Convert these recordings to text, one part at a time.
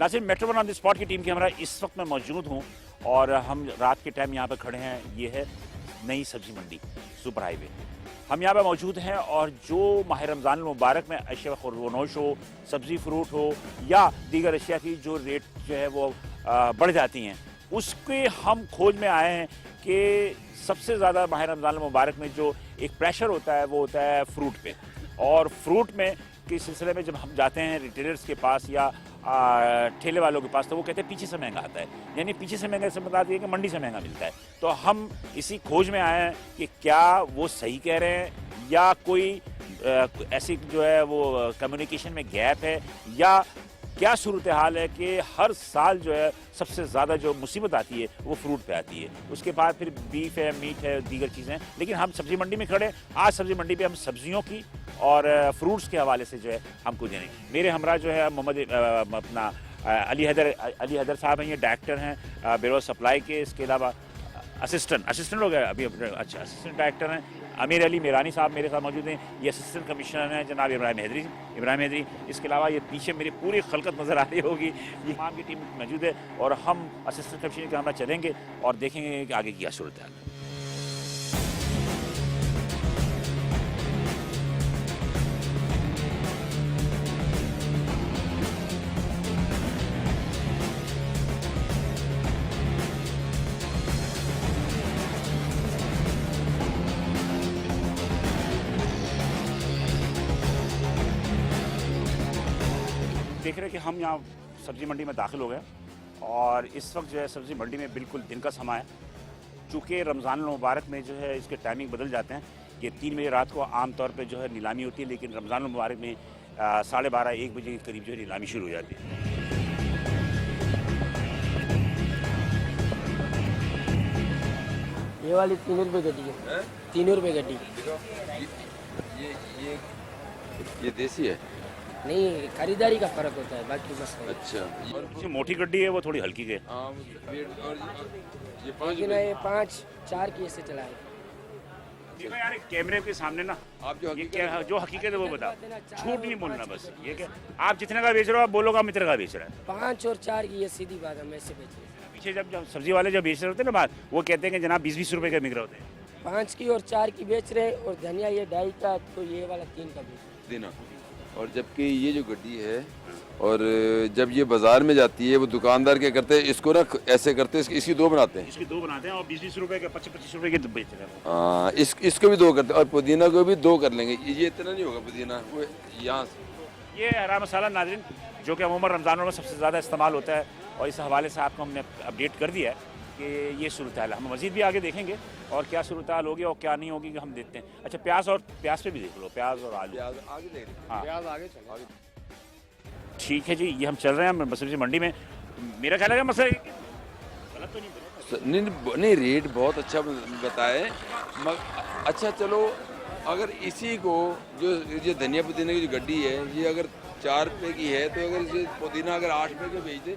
नाज़रीन, metro one on the spot की team के हमरा इस वक्त मैं मौजूद हूँ और हम रात के टाइम यहाँ पर खड़े हैं। ये है नई सब्जी मंडी सुपर हाईवे। हम यहाँ पर मौजूद हैं और जो माह रमज़ान मुबारक में अशिया ख़ुर्बनोश हो, सब्ज़ी फ्रूट हो या दीगर अशिया की जो रेट जो है वो बढ़ जाती हैं, उसके हम खोज में आए हैं कि सबसे ज़्यादा माह रमज़ान मुबारक में जो एक प्रेशर होता है वो होता है फ्रूट पे। और फ्रूट में के सिलसिले में जब हम जाते हैं रिटेलर्स के पास या ठेले वालों के पास, तो वो कहते हैं पीछे से महंगा आता है। यानी पीछे से महंगा से बता दिए कि मंडी से महंगा मिलता है। तो हम इसी खोज में आए हैं कि क्या वो सही कह रहे हैं या कोई ऐसी जो है वो कम्युनिकेशन में गैप है, या क्या सूरत हाल है कि हर साल जो है सबसे ज़्यादा जो मुसीबत आती है वो फ्रूट पे आती है। उसके बाद फिर बीफ है, मीट है, दीगर चीज़ें। लेकिन हम सब्ज़ी मंडी में खड़े हैं। आज सब्ज़ी मंडी पे हम सब्जियों की और फ्रूट्स के हवाले से जो है हमको देने। मेरे हमरा जो है मोहम्मद अपना अली हैदर साहब हैं, ये डायरेक्टर हैं ब्यूरो सप्लाई के। इसके अलावा असिस्टेंट हो गया अभी, अच्छा असिस्टेंट डायरेक्टर हैं अमीर अली मेरानी साहब मेरे साथ मौजूद हैं। ये असिस्टेंट कमिश्नर हैं जनाब इब्राहिम हैदरी। इसके अलावा ये पीछे मेरी पूरी खलकत नज़र आ रही होगी, ये इमाम की टीम मौजूद है। और हम असिस्टेंट कमिश्नर के हमरा चलेंगे और देखेंगे कि आगे क्या सूरत है। देख रहे हैं कि हम यहाँ सब्ज़ी मंडी में दाखिल हो गए और इस वक्त जो है सब्ज़ी मंडी में बिल्कुल दिन का समय है। चूँकि रमज़ान मुबारक में जो है इसके टाइमिंग बदल जाते हैं। ये 3 बजे रात को आम तौर पे जो है नीलामी होती है, लेकिन रमज़ान मुबारक में 12:30-1 बजे के करीब जो है नीलामी शुरू हो जाती है। ये वाली 3 रुपये गड्डी है, 3 रुपये गड्डी। ये देसी है? नहीं, खरीदारी का फर्क होता है, बाकी बस। अच्छा, जो मोटी गड्डी है वो थोड़ी हल्की है। ये 5-4 की ऐसे चला है। देखो यार, कैमरे के सामने ना आप जो हकीकत है वो बता, झूठ नहीं बोलना। बस ये कि आप जितने का बेच रहे हो आप बोलोगे हम इतने का बेच रहे हैं। 5 और 4 की ये सीधी बात, हम ऐसे बेच रहे हैं। पीछे जब सब्जी वाले जब बेच रहे होते हैं ना बात, वो कहते हैं कि जनाब 20-20 रुपए का बिक रहे होते हैं। 5 की और 4 की बेच रहे हैं, और धनिया ये 2.5 का, तो ये वाला 3 का बेच देना। और जबकि ये जो गड्डी है, और जब ये बाजार में जाती है वो दुकानदार क्या करते हैं, इसको ना ऐसे करते हैं, इसकी 2 बनाते हैं। इसकी 2 बनाते हैं और 20-20 रुपए के 25-25 रुपए के बेच रहे हैं। हाँ, इसको भी 2 करते हैं और पुदीना को भी 2 कर लेंगे। ये इतना नहीं होगा पुदीना, वो यहाँ से। ये हरा मसाला नाज़रीन जो कि अमूमन रमज़ानों में सबसे ज़्यादा इस्तेमाल होता है, और इस हवाले से आपको हमने अपडेट कर दिया है कि ये सूरत हाल है। हम मज़ीद भी आगे देखेंगे और क्या सूरत हाल होगी और क्या नहीं होगी हम देखते हैं। अच्छा, प्याज पे भी देख लो, प्याज और आलू आगे देख, हाँ प्याज आगे चलो। ठीक है जी, ये हम चल रहे हैं सब्जी मंडी में। मेरा ख्याल है मसला गलत तो नहीं। नहीं, रेट बहुत अच्छा बताए। अच्छा चलो, अगर इसी को जो ये धनिया पुदीना की जो गड्डी है, ये अगर 4 रुपये की है, तो अगर इसे पुदीना अगर 8 रुपये का बेच दे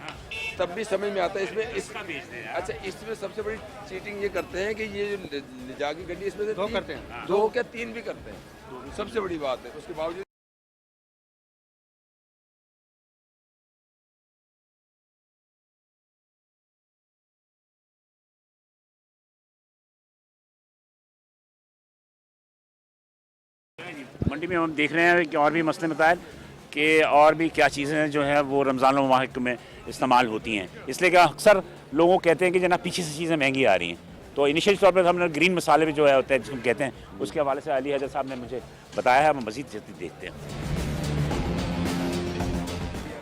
तब भी समझ में आता है। इसमें इसका बेच दे। अच्छा, इसमें सबसे बड़ी चीटिंग ये करते हैं कि ये जो जाके गड्डी इसमें से 2 करते हैं, 2 क्या 3 भी करते हैं। सबसे बड़ी बात है। उसके बावजूद मंडी में हम देख रहे हैं कि और भी मसले मसाइल कि और भी क्या चीज़ें जो है वो रमज़ान मुबारक में इस्तेमाल होती हैं। इसलिए कि अक्सर लोग कहते हैं कि जना पीछे से चीज़ें महंगी आ रही हैं। तो इनिशियल तौर पर हमने ग्रीन मसाले भी जो है होता है जिसको कहते हैं, उसके हवाले से अली हैदर साहब ने मुझे बताया है। हम मज़ीद देखते हैं।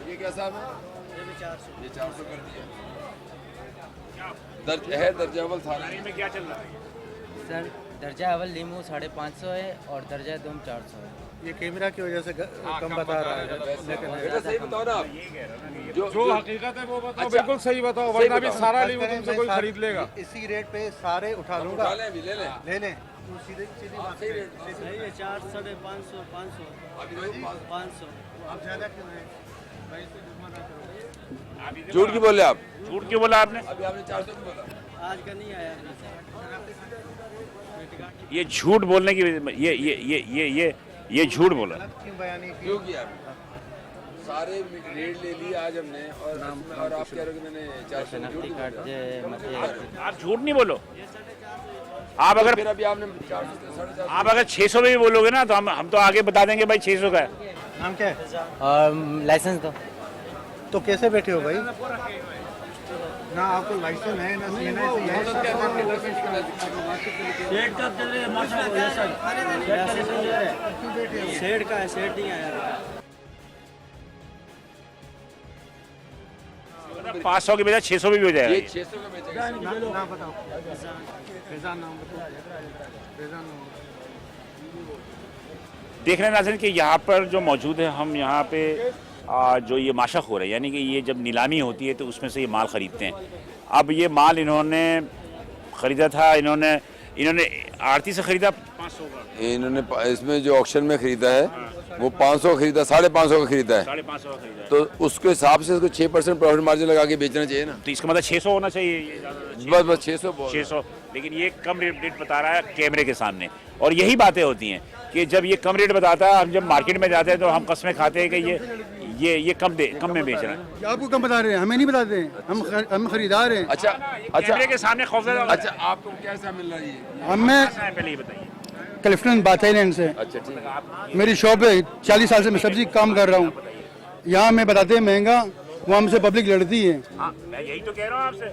ये क्या साहब है? ये 400 कर दिया। दर्जा अव्वल थाना में क्या चल रहा है सर? दर्जा अव्वल लीमू 550 है और दर्जा दूम 400 है। ये कैमरा की वजह से कम बता रहा है, लेकिन बेटा सही बताओ ना आप। जो हकीकत है वो बताओ। बिल्कुल सही बताओ, वरना भी सारा लीमू तुमसे कोई खरीद लेगा। इसी रेट पे सारे उठा लूंगा। ले लें। सीधी बात सही रेट। सही है, 400, 550, 500। आप ज्यादा क्यों है भाई? से जुर्माना करो। झूठ क्यों बोले आप? झूठ क्यों बोला आपने? अभी आपने 400 क्यों बोला? आज का नहीं आया। ये झूठ बोलने की ये झूठ बोला। क्यों बयानी क्यों किया? सारे रेट ले लिए आज हमने और आप कह रहे हो कि मैंने 400 नकदी कार्ड जे मतलब आप झूठ नहीं बोलो। आप अगर फिर अभी आपने 400 आप अगर 600 में भी बोलोगे ना तो हम तो आगे बता देंगे भाई 600 का है। नाम क्या है? और लाइसेंस दो। तो कैसे बैठे हो भाई? ना आपको लाइसेंस है ना सीएनए है। सेठ कब चल रही है सेठ का है, सेठ नहीं आया। 500 के बजाय 600 में भी हो जाएगा ये ये। 600 का बेचेगा। नाम बताओ। फैजान नाम बताओ। फैजान नाम देख रहे हैं नाज़रीन कि यहाँ पर जो मौजूद है, हम यहाँ पे जो ये माशक हो रहा है, यानी कि ये जब नीलामी होती है तो उसमें से ये माल ख़रीदते हैं। अब ये माल इन्होंने ख़रीदा था, इन्होंने आरती से ख़रीदा 500 का, इन्होंने इसमें जो ऑक्शन में खरीदा है वो 500 का खरीदा, 550 का खरीदा है, 550 का खरीदा है। तो उसके हिसाब से इसको 6% प्रॉफिट मार्जिन लगा के बेचना चाहिए ना। तो इसका मतलब 600 होना चाहिए, ये ज़्यादा बस 600 बहुत है। 600, लेकिन ये कम रेट बता रहा है कैमरे के सामने। और यही बातें होती हैं कि जब ये कम रेट बताता है, हम जब मार्केट में जाते हैं तो हम कस्में खाते हैं कि ये कम में बेच रहा है। आपको कम बता रहे हैं, हमें नहीं बताते हैं, हम खरीदार हैं। अच्छा कैमरे के सामने खौफजदा हो अच्छा, आपको कैसा मिल रहा है ये? हमें जाता है, पहले ये बताइए। क्लिफ्टन बाथाईलैंड से अच्छा ठीक है। मेरी शॉप है, 40 साल से मैं सब्जी काम कर रहा हूँ। यहाँ मैं बताते हैं महंगा, वहाँ हमसे पब्लिक लड़ती है। हाँ, मैं यही तो कह रहा हूँ आपसे,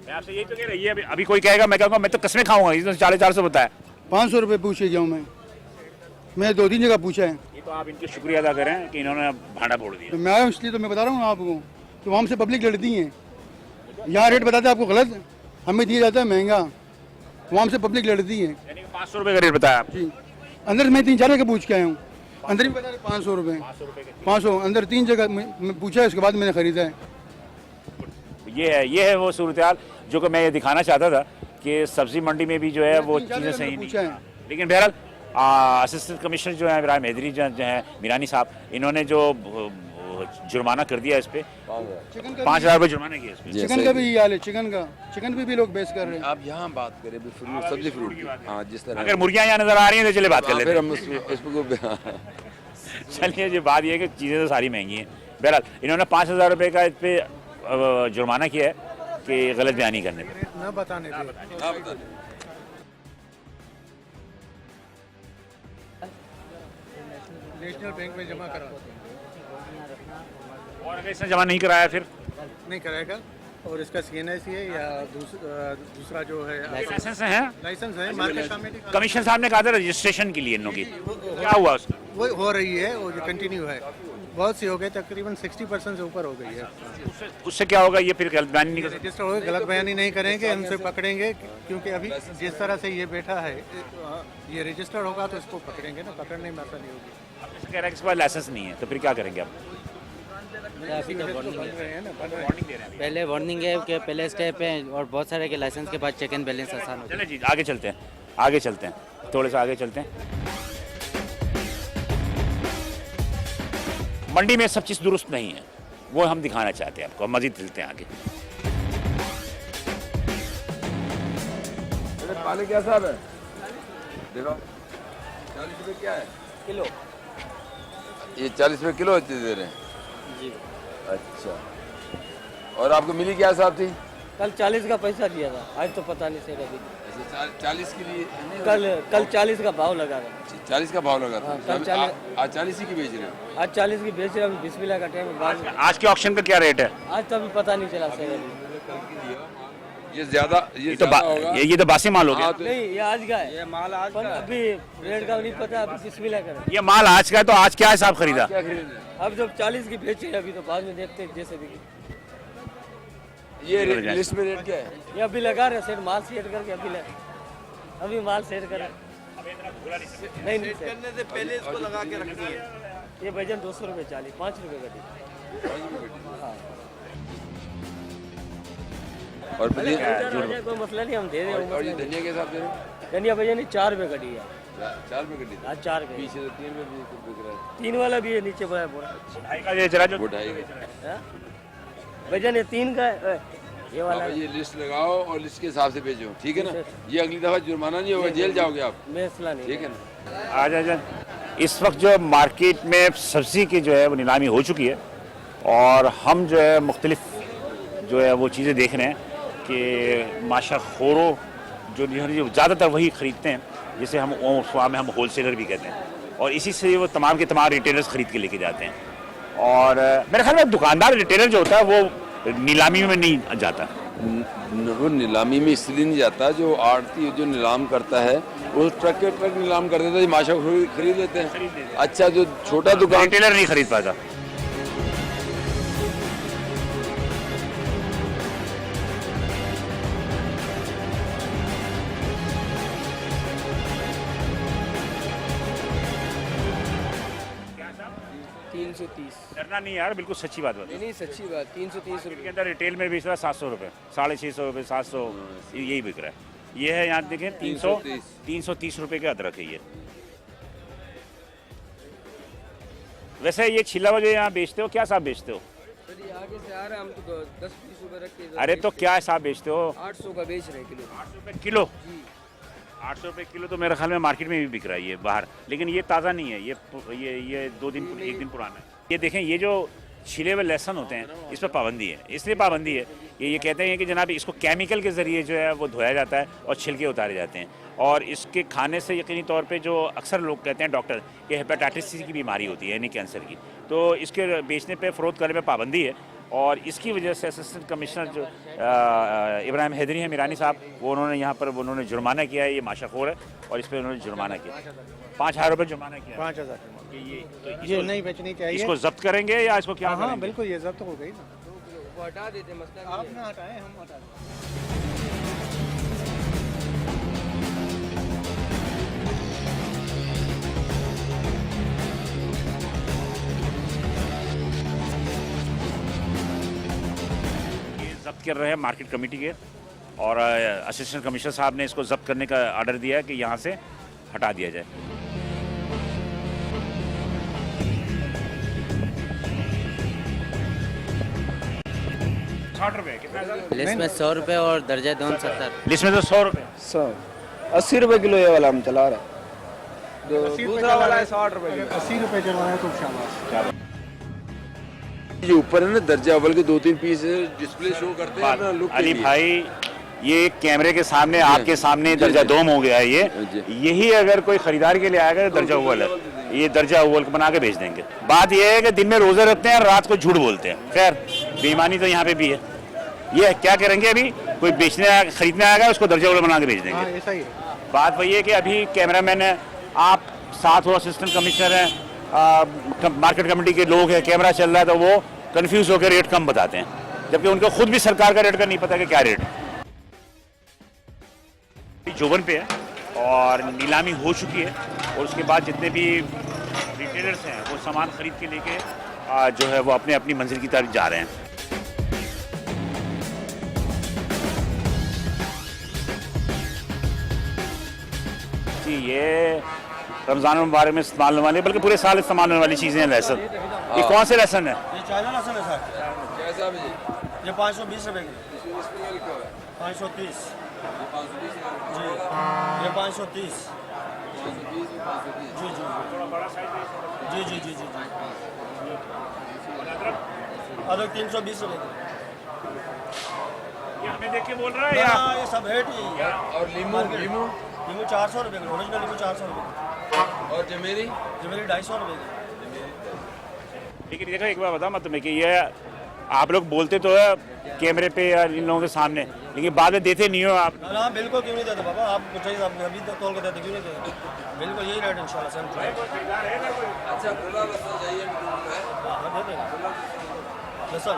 मैं आपसे यही तो कह रहा हूँ। ये अभी कोई कहेगा, मैं कहूँगा मैं तो कस्में खाऊंगा, इसने 450 बताया। 500 रुपये पूछे गया हूँ मैं 2-3 जगह पूछा है। ये तो आप इनके शुक्रिया अदा करें कि इन्होंने भाड़ा फोड़ दिया। तो मैं आया हूँ, इसलिए तो मैं बता रहा हूँ आपको, तो वहाँ हमसे पब्लिक लड़ती है। यहाँ रेट बताते हैं आपको गलत, हमें दिया जाता है महंगा, वहाँ हमसे पब्लिक लड़ती है। यानी कि 500 रुपये का रेट बताया आप। जी, अंदर मैं 3-4 जगह पूछ के आया हूँ, अंदर भी बता रहे 500 रुपये, 500 अंदर 3 जगह मैं पूछा है, उसके बाद मैंने ख़रीदा है। ये है वो सूरत हाल जो कि मैं ये दिखाना चाहता था कि सब्जी मंडी में भी जो है वो 3-4 चीज़ें जगह सही पूछा नहीं। है। लेकिन बहरहाल असिस्टेंट कमिश्नर जो है इब्राहिम हैदरी जो हैं मीरानी साहब, इन्होंने जो जुर्माना कर दिया इस पे, 5,000 रुपये जुर्माना किया इस पे। चिकन का भी ये हाल है, चिकन पे भी लोग बेच कर रहे हैं। आप यहाँ बात करें फ्रूट, सब्जी फ्रूट की। हाँ, जिस तरह अगर मुर्गियाँ यहाँ नजर आ रही हैं तो चले बात कर लेते फिर हैं। हम उसको चलिए, ये बात ये है कि चीज़ें तो सारी महंगी हैं। बहरहाल इन्होंने 5,000 रुपये का इस पे जुर्माना किया है कि गलत बयानी करने पर। न बताने पे। नेशनल बैंक में जमा करा और अगर इसने जमा नहीं कराया फिर नहीं कराएगा, और इसका सीएनएस है या दूसरा जो है लाइसेंस है, लाइसेंस है मार्केट कमेटी का, कमीशन साहब ने कहा था रजिस्ट्रेशन के लिए इन लोगों की, क्या हुआ उसका? वो हो रही है, वो जो कंटिन्यू है, बहुत सी हो गई, तकरीबन 60% से ऊपर हो गई है। उससे क्या होगा? ये फिर गलत बयानी नहीं कर सकते। रजिस्टर हो, गलत बयानी नहीं करेंगे, हमसे पकड़ेंगे, क्योंकि अभी जिस तरह से ये बैठा है, ये रजिस्टर होगा तो इसको पकड़ेंगे ना, पकड़ने में आसानी होगी। आप जैसे कह रहे हैं कि इसके पास लाइसेंस नहीं है, तो फिर क्या करेंगे आप? अभी तो वार्निंग बन रहे हैं ना, बन रहे हैं। वार्निंग दे रहे हैं। पहले वार्निंग है कि पहले स्टेप है, और बहुत सारे के लाइसेंस के बाद चेक एंड बैलेंस आसान हो चले जी, आगे चलते हैं, थोड़े से आगे चलते हैं। मंडी में सब चीज़ दुरुस्त नहीं है, वो हम दिखाना चाहते हैं आपको। मजीद चलते हैं आगे। पाले क्या साहब है? देखो 40 रुपये क्या है किलो। ये? 40 रुपये किलो दे रहे हैं जी, अच्छा। और आपको मिली क्या साहब थी? कल 40 का पैसा दिया था, आज तो पता नहीं सेठ अभी। 40 के लिए कल 40 का भाव लगा था। 40 का भाव लगा था। हाँ, कल 40 आज 40 ही की बेच रहे हैं। आज 40 की बेच रहे हैं, बिस्मिल्लाह का टाइम है, बाद में। आज के ऑक्शन का क्या रेट है? आज तो अभी पता नहीं चला सेठ अभी। ये ज्यादा होगा। ये तो बासी माल हो गया। हाँ, तो नहीं, ये आज का है, ये माल आज का। अभी रेट का नहीं पता, अभी बिस्मिल्लाह करें। ये माल आज का है, तो आज क्या हिसाब खरीदा? क्या खरीद रहे हैं? अब जब 40 की बेचे अभी, तो बाद में देखते हैं जैसे दिखे। ये लिस्ट में रेट क्या है? ये अभी लगा रहे सेठ, माल सेट करके अभी माल सेट कर नहीं करने से पहले इसको लगा के रखनी है। ये वजन 200 रुपये 40, 5 रुपये का दी। हाँ, और कोई मसला नहीं, हम दे रहे हैं। और ये धनिया के हिसाब से धनिया भैया नहीं 4 रुपये का दी है, 4 रुपये कटी आज 4 रुपये। पीछे तो 3 रुपये बिक रहा है। 3 वाला भी है, नीचे बड़ा बोरा। वो ढाई का। हाँ? वजन है 3 का है, ये वाला ये लिस्ट लगाओ और लिस्ट के हिसाब से भेजो, ठीक है ना? ये अगली दफा जुर्माना नहीं होगा, जेल जाओगे आप, मसला नहीं। ठीक है ना? आ जा इस वक्त जो मार्केट में सब्ज़ी की जो है वो नीलामी हो चुकी है और हम जो है मुख्तलिफ जो है वो चीज़ें देख रहे हैं कि माशा खोरों जो ज़्यादातर वही ख़रीदते हैं जिसे हम में हम होलसेलर भी कहते हैं और इसी से वो तमाम के तमाम रिटेलर्स ख़रीद के लेके जाते हैं और मेरे ख्याल में दुकानदार रिटेलर जो होता है वो नीलामी में नहीं जाता। वो नीलामी में इसलिए नहीं जाता, जो आड़ती जो नीलाम करता है वो ट्रक के ट्रक नीलाम कर देता है, माशा खरीद लेते हैं। अच्छा, जो छोटा दुकान रिटेलर नहीं खरीद पाता। डरना नहीं यार, बिल्कुल सच्ची बात बता। नहीं सच्ची बात, 330 के अंदर रिटेल में बेच रहा है 700 रुपये, 650 रुपये, 700, यही बिक रहा है। ये है यहाँ देखें 330 रुपये का अदरक है ये। वैसे ये छिला हुआ जो यहाँ बेचते हो क्या हिसाब बेचते हो? आगे से आ रहा है, हम तो 10-20 रुपए रख के। अरे तो क्या हिसाब बेचते हो? 800 का बेच रहे किलो। 800 रुपये किलो? 800 रुपये किलो तो मेरे ख्याल में मार्केट में भी बिक रहा है ये बाहर, लेकिन ये ताज़ा नहीं है, ये 2 दिन 1 दिन पुराना है। ये देखें, ये जो छिले हुए लहसुन होते हैं इस पर पाबंदी है। इसलिए पाबंदी है ये कहते हैं कि जनाब इसको केमिकल के ज़रिए जो है वो धोया जाता है और छिलके उतारे जाते हैं और इसके खाने से यकीनी तौर पे जो अक्सर लोग कहते हैं डॉक्टर कि हेपेटाइटिस सी की बीमारी होती है यानी कैंसर की, तो इसके बेचने पे फ़रोख्त करने पे पाबंदी है और इसकी वजह से असिस्टेंट कमिश्नर जो इब्राहिम हैदरी हैं मीरानी साहब, वो उन्होंने यहाँ पर उन्होंने जुर्माना किया है, ये माशाखोर है और इस पर उन्होंने जुर्माना किया 5000 रुपये जुर्माना किया। 5000 ये नहीं बेचनी चाहिए। इसको जब्त करेंगे या इसको क्या हाँ करेंगे? बिल्कुल, ये जब्त हो गई ना। वो हटा देते, मसला आप ना हटाएं, हम हटा दें। जब्त कर रहे हैं मार्केट कमेटी के और असिस्टेंट कमिश्नर साहब ने इसको जब्त करने का ऑर्डर दिया है कि यहाँ से हटा दिया जाए। लिस्ट में 100 रुपये और दर्जा दोन 70। लिस्ट में तो 100 रुपये। 80 रुपए किलो ये वाला हम चला रहे हैं। जो दूसरा वाला है 60 रुपए किलो। 80 रुपये चलवाया तो शाबाश। जो ऊपर है ना दर्जा अव्वल के 2-3 पीस डिस्प्ले शो करते हैं ना लुक के अली लिए। भाई ये कैमरे के सामने आपके सामने दर्जा 2 हो गया है ये, यही अगर कोई खरीदार के लिए आएगा तो दर्जा अव्वल है, ये दर्जा अव्वल को बना के भेज देंगे। बात ये है कि दिन में रोजे रखते हैं और रात को झूठ बोलते हैं। खैर बेईमानी तो यहाँ पे भी है। ये क्या करेंगे, अभी कोई बेचने खरीदने आएगा उसको दर्जा अव्वल बना के भेज देंगे। ऐसा ही है। बात वही है कि अभी कैमरामैन है, आप साथ हो, असिस्टेंट कमिश्नर हैं, मार्केट कमेटी के लोग हैं, कैमरा चल रहा है तो वो कंफ्यूज होकर रेट कम बताते हैं, जबकि उनको खुद भी सरकार का रेट का नहीं पता कि क्या रेट है। जोबन पे है और नीलामी हो चुकी है और उसके बाद जितने भी रिटेलर्स हैं वो सामान खरीद के लेके जो है वो अपने अपनी मंजिल की तरफ जा रहे हैं। जी ये रमज़ान मुबारक में इस्तेमाल होने वाली, बल्कि पूरे साल इस्तेमाल होने वाली चीज़ें हैं। लहसुन, ये कौन से लहसुन है? ये चाइना लहसुन है सर। कैसा भी ये 520 रुपए की। 530 जी, ये 530 जी जी जी जी जी जी अदरक 320 रुपए की। ये हमें देख के बोल रहा है या? हाँ, ये सब रेट ही है। और लीमू 400 रुपए की, ओरिजिनल लीमू 400 रुपए की। और जमेरी 250 रुपए की। लेकिन देखो एक बार बताओ मैं तुम्हें कि ये आप लोग बोलते तो है कैमरे पे या इन लोगों के सामने, लेकिन बाद में देते नहीं हो आप। ना बिल्कुल क्यों नहीं देते बाबा, आप चाहिए आपने अभी तक तोल के देते क्यों नहीं देते? बिल्कुल यही रेट इंशाल्लाह सेम। अच्छा खुला लहसुन चाहिए हाँ दे देंगे। लहसुन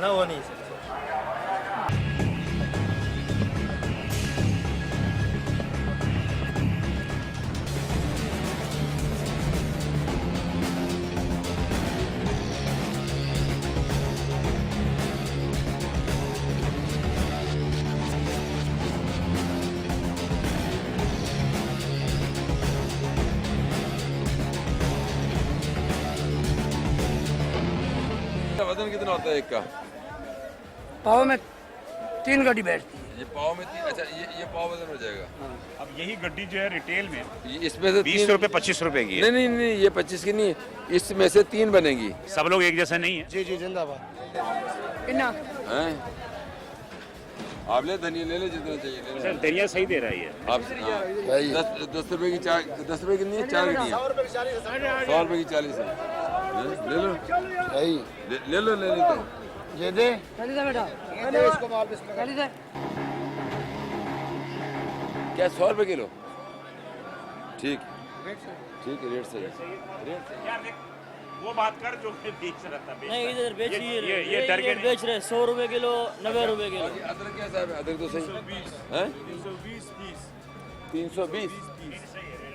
ना वो नहीं सर। वजन कितना होता है एक का? पाव में 3 गाड़ी बैठती है। ये पाव में अच्छा ये पाव वजन हो जाएगा। अब यही गड्डी जो है रिटेल में इसमें से 20 रुपए 25 रुपए की है। नहीं ये 25 की नहीं, इसमें से 3 बनेगी। सब लोग एक जैसा नहीं है। जी जी जिंदाबाद। हैं आप ले धनिया ले ले जितना चाहिए ले ले। धनिया सही दे रहा है ये। आप 10 रुपए की 10 रुपए की नहीं है, 4 की नहीं है, 100 रुपए की 40 है। ले लो ले लो ले लेते ये दे क्या 100 रुपए किलो? ठीक ठीक है, रेट सही है। यार देख वो बात कर जो बेच रहा था। नहीं इधर बेचिए, ये डर के बेच रहे 100 रुपए किलो, 90 रुपए किलो। अदरक क्या साहब है? अदरक तो सही है 320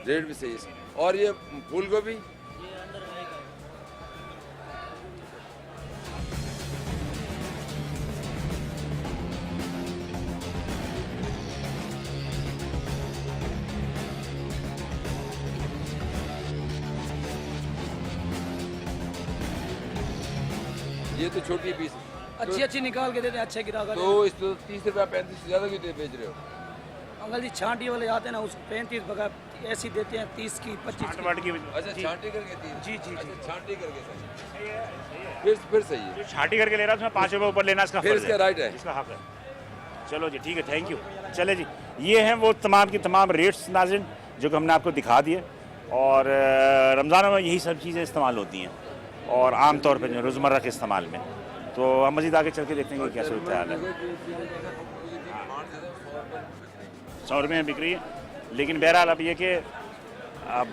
रेट भी सही है। और ये फूल गोभी ये तो छोटी पीस अच्छी निकाल के देते हैं, अच्छे गिरा तो इस तो 30 रुपया 35 से ज्यादा क्यों बेच रहे हो? अंकल जी छांटी वाले आते हैं ना, उसको 35 बगा ऐसी देते हैं, 30 की 25 टमाटर की अच्छा छांटी करके 30 जी जी जी। छांटी करके फिर सही है। जो छाटी करके ले रहा था 5 रुपए ऊपर लेना इसका फिर फर्ज इसका राइट है। इसका हक है। चलो जी ठीक है, थैंक यू। चले जी, ये हैं वो तमाम की तमाम रेट्स नाज़रीन जो कि हमने आपको दिखा दिए। और रमज़ान में यही सब चीज़ें इस्तेमाल होती हैं और आम तौर पर जो रोज़मर्रा के इस्तेमाल में। तो हम मज़ीद आगे चल के देखते हैं कि क्या सूरत हाल है। 100 रुपये में बिक रही है, लेकिन बहरहाल अब ये कि अब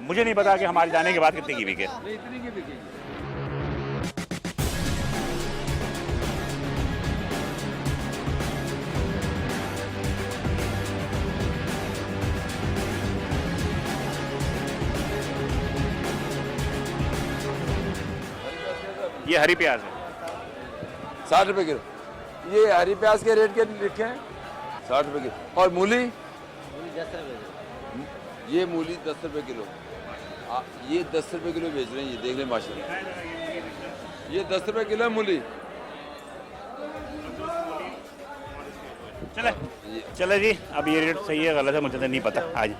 मुझे नहीं पता कि हमारे जाने के बाद कितने की बिके। इतनी की बिकेगी। ये हरी प्याज है 60 रुपए किलो। ये हरी प्याज के रेट के लिखे हैं 60 रुपए किलो। और मूली 10 रुपये। ये मूली 10 रुपए किलो। ये 10 रुपए किलो बेच रहे हैं, ये देख लें माशाल्लाह। ये 10 रुपए किलो है मूली। चले जी, अब ये रेट सही है गलत है मुझे तो नहीं पता आज।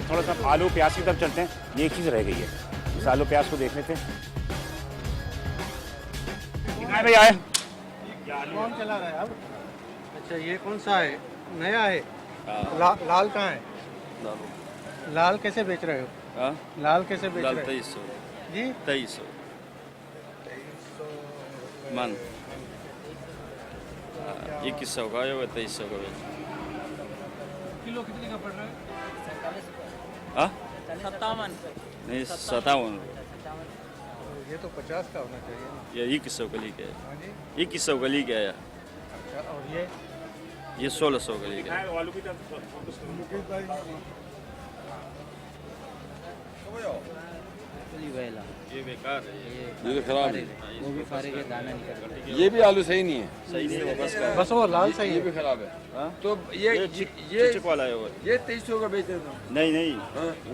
थोड़ा सा आलू प्याज की तरफ चलते हैं। ये एक चीज़ रह गई है, इस आलू प्याज को देख लेते हैं। कितना है भाई आए? कौन चला रहा है अब? अच्छा ये कौन सा है? नया है? लाल कहाँ है? लाल कैसे बेच रहे हो? लाल कैसे बेच रहे हो? 2300 जी 2300 मन 2100 का है, 2300 का बेच। किलो कितने का पड़ रहा है? हाँ 57। नहीं 57। ये तो 50 का होना चाहिए ना। ये 2100 का लेके आया, हाँ जी। 2100 का लेके आया। अच्छा और ये 1600 का लेके आया। आलू की तरफ ये बेकार है, ये तो खराब है। वो भी फारे के दाना निकल गया। ये भी आलू सही नहीं है। सही नहीं है बस का। बस वो लाल सही ये है। भी खराब है। हाँ? तो ये चिचक वाला है वो। ये 2300 का बेच रहे थे। नहीं नहीं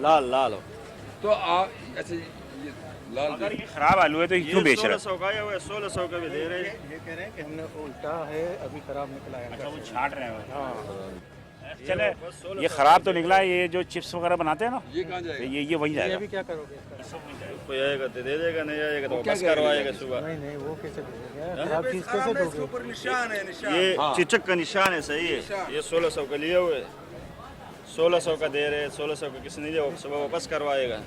लाल लाल हो। तो आप अच्छा ये लाल अगर ये खराब आलू है तो ये क्यों बेच रहा है? 1600 का है, वो 1600 का भी दे रहे हैं। ये कह रहे हैं कि हमने उल्टा है, अभी खराब निकला है। अच्छा वो छाट रहे हैं। हाँ चले, ये खराब तो निकला है। ये जो चिप्स वगैरह बनाते हैं ना, ये कहाँ जाएगा? ये वहीं ये जाएगा। अभी क्या करोगे इसका? कोई आएगा तो दे देगा, नहीं आएगा तो वापस करवाएगा सुबह। नहीं नहीं वो कैसे दोगे? खराब चीज़ कैसे दोगे? ये चिचक का निशान है, सही है। ये 1600 का लिए हुए, 1600 का दे रहे, 1600 का किसी नहीं दिया, सुबह वापस करवाएगा।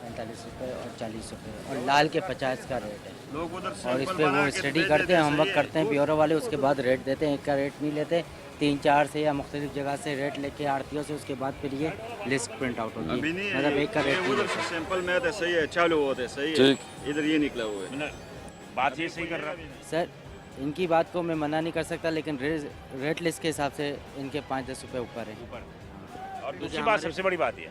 45 रुपये और 40 रुपये और लाल के 50 का रेट है। लोग उधर और इस पे वो स्टडी करते हैं, होमवर्क करते हैं ब्यूरो वाले, उसके बाद रेट देते हैं। एक का रेट नहीं लेते, 3-4 से या मुख्तलिफ जगह से रेट लेके आड़तियों से, उसके बाद फिर ये लिस्ट प्रिंट आउट होगी। अभी नहीं मतलब एक का रेट नहीं उधर लेते। से सैंपल में आते सही है, चालू होते सही है, इधर ये निकला हुआ है। बात ये सही कर रहा है। सर इनकी बात को मैं मना नहीं कर सकता, लेकिन रेट लिस्ट के हिसाब से इनके 5-10 रुपये ऊपर है। और दूसरी बात, सबसे बड़ी बात ये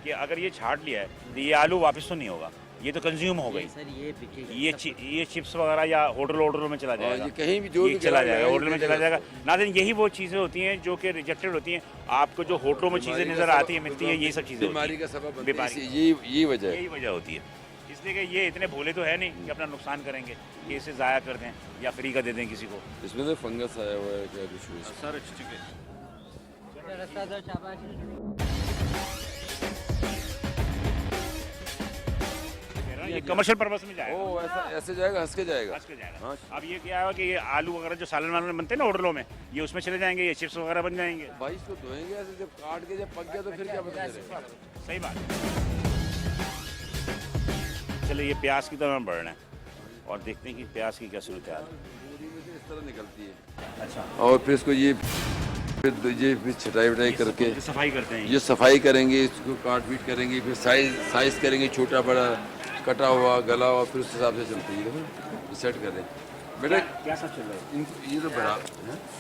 कि अगर ये छाट लिया है तो ये आलू वापस तो नहीं होगा। ये तो कंज्यूम हो गई। सर ये बिकेगा। ये चिप्स वगैरह या होटलों में चला जाएगा, ये कहीं भी जो ये भी चला गिरा जाएगा, है, होटल में चला जाएगा। नाज़रीन, यही वो चीज़ें होती हैं जो कि रिजेक्टेड होती हैं। आपको जो होटलों में चीज़ें नज़र आती हैं, मिलती हैं, यही सब चीज़ें बीमारी का सबब बनती है, बीमारी, यही वजह है। यही वजह होती है। इसलिए कि ये इतने भोले तो है नहीं कि अपना नुकसान करेंगे कि इसे ज़ाया कर दें या फ्री का दे दें किसी को। इसमें तो फंगस आया हुआ है क्या कुछ हुआ है। सर ठीक है। रास्ता दो, शाबाश। ये कमर्शियल पर्पस में जाएगा। ओ ऐसे जाएगा, हंस के जाएगा। आज के जाएगा। हाँ। अब ये क्या है कि ये आलू वगैरह जो सालन वालन बनते हैं ना होटलों में, ये उसमें चले जाएंगे, ये चिप्स वगैरह बन जाएंगे। भाई इसको धोएंगे ऐसे, जब काट के जब पक गया तो फिर क्या पता चलेगा। सही बात। चलिए, ये प्याज की तरफ बढ़ रहे हैं और देखते हैं कि प्याज की क्या सूरत हाल है। पूरी में से इस तरह निकलती है। अच्छा, और फिर इसको ये फिर छटाई वटाई करके सफाई करते हैं। ये सफाई करेंगे, इसको काट पीट करेंगे, फिर साइज करेंगे, छोटा बड़ा कटा हुआ गला हुआ, फिर उस हिसाब से चलती है। देखो सेट कर रहे हैं बेटा। क्या सब चल रहा है? ये तो बड़ा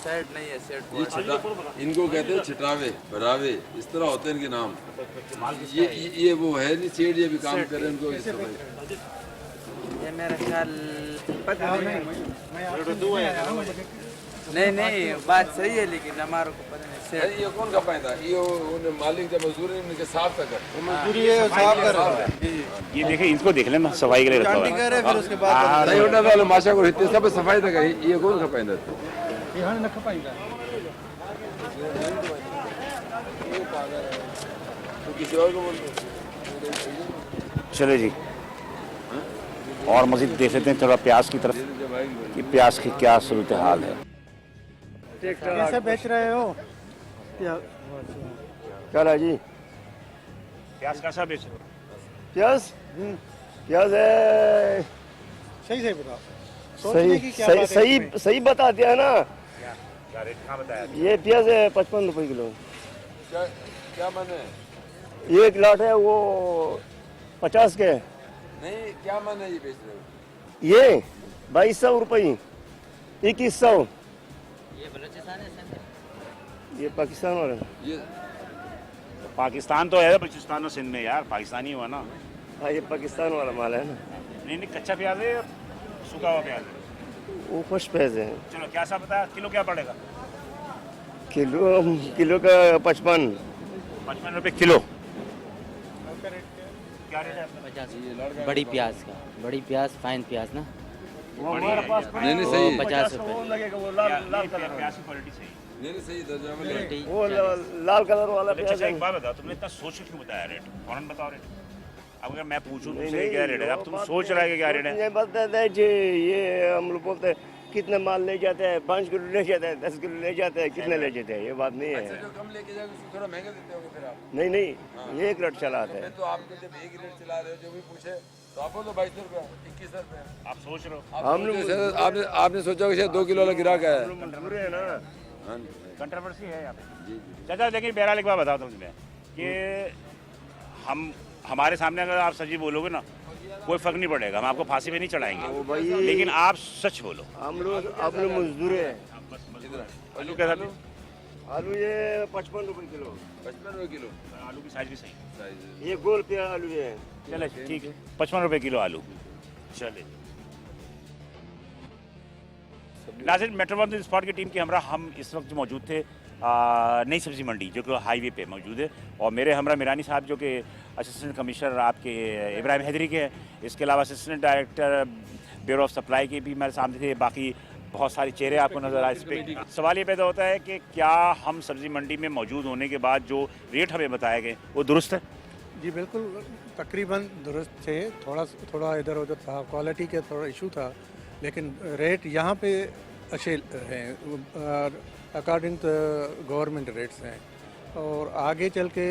सेट नहीं है, सेट ये छटा, इनको कहते हैं छटावे भरावे, इस तरह होते हैं इनके नाम। ये वो है नहीं सेठ, ये भी काम कर रहे हैं उनको। ये मेरा ख्याल नहीं बात सही है, लेकिन हमारे को पता नहीं। अरे ये कौन खपाए था? ये मालिक जब मजदूरी उनके साफ कर मजदूरी है, साफ कर रहा है। ये देखिए, इनको देख लेना, सफाई के लिए रखा हुआ है। फिर उसके बाद नहीं उठा था माशा को इतने सब सफाई तक है। ये कौन खपाए था? यहाँ न खपाएगा। तो किसी और को बोल। चले जी, और मजीद देख लेते हैं थोड़ा प्याज की तरफ कि प्याज की क्या सूरत हाल है। कैसे बेच रहे हो? क्या रहा जी? प्याज कैसा बेच रहे हो? प्याज प्याज है। सही से बताओ, सोचने की क्या बात है सही इसमें? सही बता दिया ना। क्या रेट कहाँ बताया? ये प्याज है 55 रुपए किलो। क्या मन है? एक लाट है वो 50 के। नहीं क्या मन है ये बेच रहे हो? ये 2200 रुपये, 2100। ये बलूचिस्तान है सर। ये पाकिस्तान वाला। ये पाकिस्तान तो है, बलूचिस्तान और सिंध में यार, पाकिस्तानी हुआ ना। हाँ, ये पाकिस्तान वाला माल है ना। नहीं, कच्चा प्याज है, सूखा हुआ प्याज है। वो खुश प्याज है। चलो, क्या सा बताया? किलो क्या पड़ेगा? किलो का 55 रुपए किलो। क्या रेट है? 50। बड़ी प्याज का, बड़ी प्याज, फाइन प्याज ना, नहीं सही है। 50 रुपए। प्याज की क्वालिटी सही है। नहीं सही दर्जा में ले। वो लाल कलर वाला प्याज अच्छा, है। एक बात बताओ, तुमने इतना सोच के क्यों बताया रेट? फौरन बताओ रेट। अब अगर मैं पूछूं तुमसे क्या रेट है, अब तुम सोच रहा है कि क्या रेट है। ये बताते हैं जी, ये हम लोग बोलते हैं कितने माल ले जाते हैं, 5 किलो ले जाते हैं, 10 किलो ले जाते हैं, कितने ले जाते हैं, ये बात नहीं है। जो कम लेके जाओगे उसको थोड़ा महंगा देते होगे फिर आप। नहीं, ये एक रेट चला आता है। तो आपको जब एक रेट चला रहे हो, जो भी पूछे तो आप बोलो 2200 रुपया, 2100 रुपया। आप सोच रहे हो? हम लोग आपने सोचा कि शायद 2 किलो वाला गिराक है। मजबूरी है ना। कंट्रोवर्सी है यहाँ पे। चाचा, लेकिन बहरहाल एक बात बताओ तुमसे कि हमारे सामने अगर आप सच्ची बोलोगे ना, कोई फर्क नहीं पड़ेगा, हम आपको फांसी पे नहीं चढ़ाएंगे, लेकिन आप सच बोलो। हम लोग अपने मजदूर है। आलू कैसा? आलू ये 55 रुपए किलो। 55 रुपये किलो। आलू की साइज भी सही। ये गोल पे आलू है। चले ठीक है, 55 रुपए किलो आलू। चले नाज़रीन, मेट्रोपॉलिटन स्पॉट की टीम के हमरा हम इस वक्त जो मौजूद थे नई सब्जी मंडी जो कि हाईवे पे मौजूद है, और मेरे हमरा मिरानी साहब जो कि असिस्टेंट कमिश्नर आपके इब्राहिम हैदरी के हैं, इसके अलावा assistant director bureau of supply के भी मेरे सामने थे। बाकी बहुत सारे चेहरे आपको नजर आए। इस पर सवाल ये पैदा होता है कि क्या हम सब्जी मंडी में मौजूद होने के बाद जो रेट हमें बताए गए वो दुरुस्त है? जी बिल्कुल, तकरीबन दुरुस्त थे। थोड़ा इधर उधर था, क्वालिटी का थोड़ा इशू था, लेकिन रेट यहाँ पे अच्छे हैं, अकॉर्डिंग टू गवर्नमेंट रेट्स हैं। और आगे चल के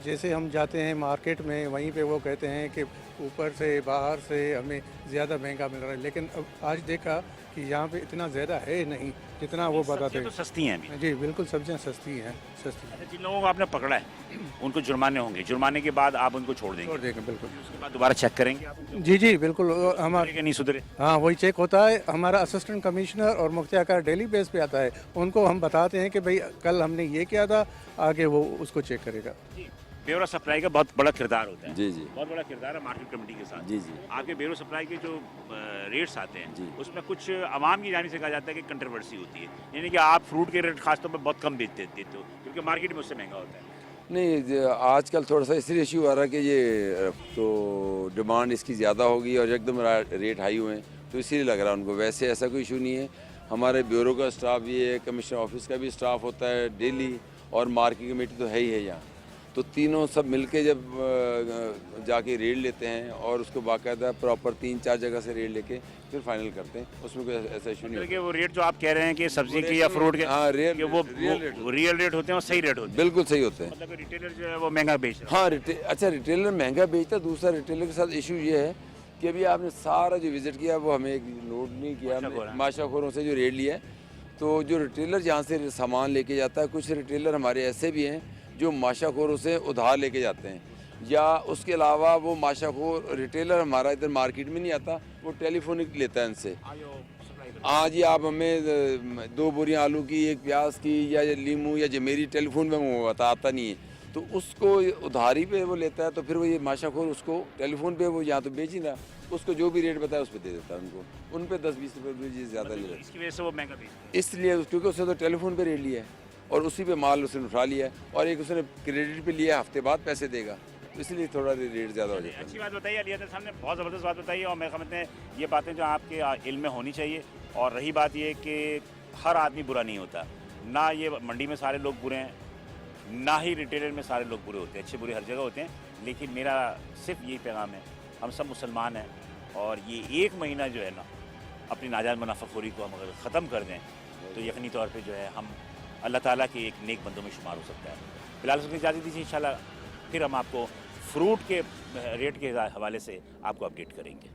जैसे हम जाते हैं मार्केट में, वहीं पे वो कहते हैं कि ऊपर से बाहर से हमें ज़्यादा महंगा मिल रहा है, लेकिन अब आज देखा कि यहाँ पे इतना ज़्यादा है नहीं जितना वो बताते हैं। तो सस्ती हैं अभी। जी बिल्कुल, सब्जियाँ सस्ती हैं, सस्ती हैं। जिन लोगों को आपने पकड़ा है उनको जुर्माने होंगे, जुर्माने के बाद आप उनको छोड़ देंगे? छोड़ देंगे बिल्कुल। उसके बाद दोबारा चेक करेंगे आप? जी बिल्कुल, हमारे नहीं सुधरे? हाँ, वही चेक होता है। हमारा असिस्टेंट कमिश्नर और मुख्तियार डेली बेस पे आता है, उनको हम बताते हैं कि भाई कल हमने ये किया था, आगे वो उसको चेक करेगा। ब्यूरो सप्लाई का बहुत बड़ा किरदार होता है। जी जी बहुत बड़ा किरदार है मार्केट कमेटी के साथ। जी जी आपके ब्यूरो सप्लाई के जो रेट्स आते हैं जी। उसमें कुछ आवाम की जानिब से कहा जाता है कि कंट्रोवर्सी होती है, यानी कि आप फ्रूट के रेट खासतौर पर बहुत कम देते हो क्योंकि मार्केट में उससे महंगा होता है। नहीं, आजकल थोड़ा सा इसलिए इशू आ रहा है कि ये तो डिमांड इसकी ज़्यादा होगी और एकदम रेट हाई हुए हैं, तो इसीलिए लग रहा है उनको। वैसे ऐसा कोई इशू नहीं है। हमारे ब्यूरो का स्टाफ भी है, कमिश्नर ऑफिस का भी स्टाफ होता है डेली, और मार्केट कमेटी तो है ही है यहाँ। तो तीनों सब मिलके जब जाके रेट लेते हैं और उसको बाकायदा प्रॉपर 3-4 जगह से रेट लेके फिर फाइनल करते हैं, उसमें कोई ऐसा इशू नहीं मतलब वो रेट जो आप कह रहे हैं कि सब्जी के या फ्रूट के, हाँ, कि वो रियल रेट होते हैं और सही रेट होते हैं, बिल्कुल सही होते हैं। मतलब रिटेलर जो है वो महंगा बेच रहा है। हाँ, अच्छा रिटेलर महंगा बेचता है। दूसरा रिटेलर के साथ इशू ये है कि अभी आपने सारा जो विजिट किया वो हमें एक नोट नहीं किया, माशाखोरों से जो रेट लिया है। तो जो रिटेलर जहाँ से सामान लेके जाता है, कुछ रिटेलर हमारे ऐसे भी हैं जो माशाखोरों से उधार लेके जाते हैं, या उसके अलावा वो माशाखोर रिटेलर हमारा इधर मार्केट में नहीं आता, वो टेलीफोनिक लेता है इनसे। हाँ जी, आप हमें 2 बोरियां आलू की, 1 प्याज की, या लीमू या जमेरी टेलीफोन में वो आता नहीं है, तो उसको उधारी पे वो लेता है। तो फिर वो ये माशाखोर उसको टेलीफोन पे वो यहाँ तो बेच ही ना, उसको जो भी रेट बताया उस पर दे देता है उनको, उन पे 10-20 रुपये ज़्यादा ले लेता है। इसकी वजह से वो महंगा बेचता है, इसलिए क्योंकि उसने तो टेलीफोन पे रेट लिया है और उसी पे माल उसने उठा लिया है, और एक उसने क्रेडिट पे लिया, हफ्ते बाद पैसे देगा, तो इसलिए थोड़ा रेट ज़्यादा हो जाता है। अच्छी बात बताइए अली अहमद साहब ने, बहुत ज़बरदस्त बात बताई, और मैं समझते हैं ये बातें जो आपके इल्म में होनी चाहिए। और रही बात ये कि हर आदमी बुरा नहीं होता, ना ये मंडी में सारे लोग बुरे हैं, ना ही रिटेलर में सारे लोग बुरे होते हैं, अच्छे बुरे हर जगह होते हैं। लेकिन मेरा सिर्फ यही पैगाम है, हम सब मुसलमान हैं, और ये 1 महीना जो है ना अपनी नाजायज़ मुनाफाखोरी को हम अगर ख़त्म कर दें तो यकीनी तौर पे जो है हम अल्लाह ताला के एक नेक बंदों में शुमार हो सकता है। फिलहाल उसकी इजाज़त दीजिए, इंशाल्लाह फिर हम आपको फ्रूट के रेट के हवाले से आपको अपडेट करेंगे।